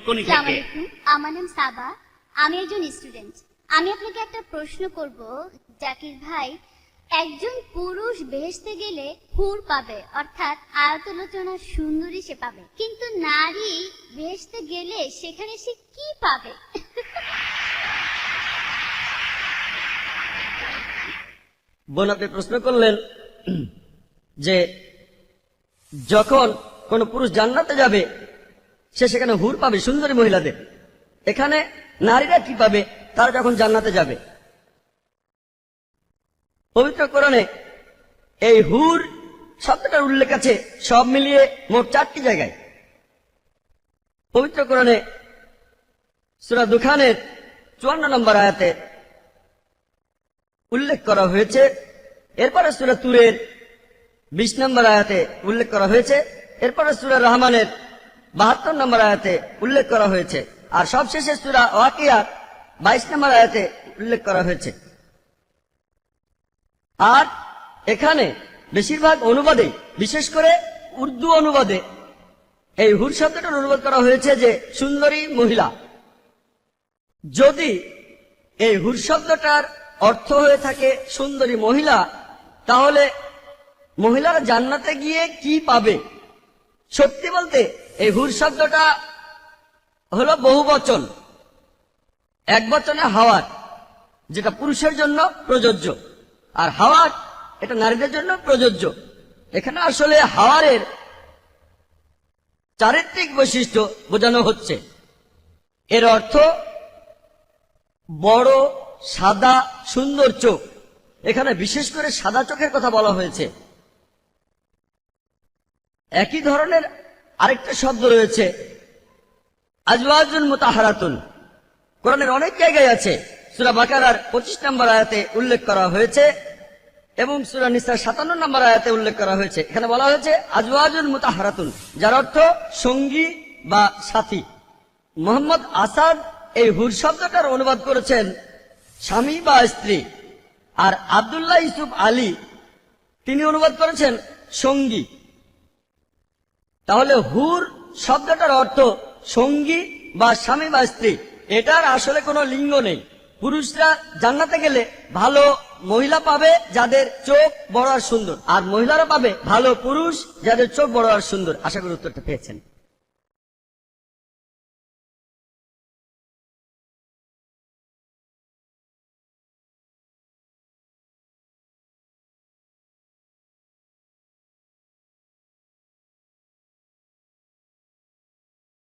কোন আসসালামু আলাইকুম, আমার নাম সাবা, আমি একজন স্টুডেন্ট। আমি আপনাকে একটা প্রশ্ন করব জাকির ভাই। একজন পুরুষ বেহেশতে গেলে হুর পাবে, অর্থাৎ আয়তলোচনা সুন্দরী সে পাবে, কিন্তু নারী বেহেশতে গেলে সেখানে সে কি পাবে? বোন, আপনি প্রশ্ন করলেন যে যখন কোন পুরুষ জান্নাতে যাবে সে সেখানে হুর পাবে, সুন্দরী মহিলাদের। এখানে নারীরা কি পাবে তারা যখন জান্নাতে যাবে? পবিত্র কোরআনে এই হুর শব্দটার উল্লেখ আছে সব মিলিয়ে মোট 4টি জায়গায়। পবিত্র কোরআনে সূরা দুখানের 54 নম্বর আয়াতে উল্লেখ করা হয়েছে, এরপরে সূরা তুরের 20 নম্বর আয়াতে উল্লেখ করা হয়েছে, এরপরে সূরা রহমানের 72 নম্বর আয়াতে উল্লেখ করা হয়েছে, আর সবশেষে সূরা ওয়াকিয়ার 22 নম্বর আয়াতে উল্লেখ করা হয়েছে। আর এখানে বেশিরভাগ অনুবাদে, বিশেষ করে উর্দু অনুবাদে, এই হুর শব্দটার অনুবাদ করা হয়েছে যে সুন্দরী মহিলা। যদি এই হুর শব্দটার অর্থ হয়ে থাকে সুন্দরী মহিলা, তাহলে মহিলারা জান্নাতে গিয়ে কি পাবে? সত্যি বলতে এই হুর শব্দটা হলো বহুবচন, এক বচনে হাওয়ার, যেটা পুরুষের জন্য প্রযোজ্য, আর হাওয়ার এটা নারীদের জন্য প্রযোজ্য। এখানে আসলে হাওয়ারের চারিত্রিক বৈশিষ্ট্য বোঝানো হচ্ছে। এর অর্থ বড়, সাদা, সুন্দর চোখ। এখানে বিশেষ করে সাদা চোখের কথা বলা হয়েছে। একই ধরনের আরেকটা শব্দ রয়েছে আজওয়াজুন মুতাহারাতুন, কোরআনের অনেক জায়গায় আছে। সূরা বাকারার 25 নম্বর আয়াতে উল্লেখ করা হয়েছে এবং সূরা নিসার 57 নম্বর আয়াতে উল্লেখ করা হয়েছে। এখানে বলা হয়েছে আজওয়াজুন মুতাহারাতুন, যার অর্থ সঙ্গী বা সাথী। মোহাম্মদ আসাদ এই হুর শব্দটার অনুবাদ করেছেন স্বামী বা স্ত্রী, আর আব্দুল্লাহ ইউসুফ আলী তিনি অনুবাদ করেছেন সঙ্গী। তাহলে হুর শব্দটার অর্থ সঙ্গী বা স্বামী বা স্ত্রী। এটার আসলে কোনো লিঙ্গ নেই। পুরুষরা জান্নাতে গেলে ভালো মহিলা পাবে যাদের চোখ বড় আর সুন্দর, আর মহিলারা পাবে ভালো পুরুষ যাদের চোখ বড় আর সুন্দর। আশা করি উত্তরটা পেয়েছেন।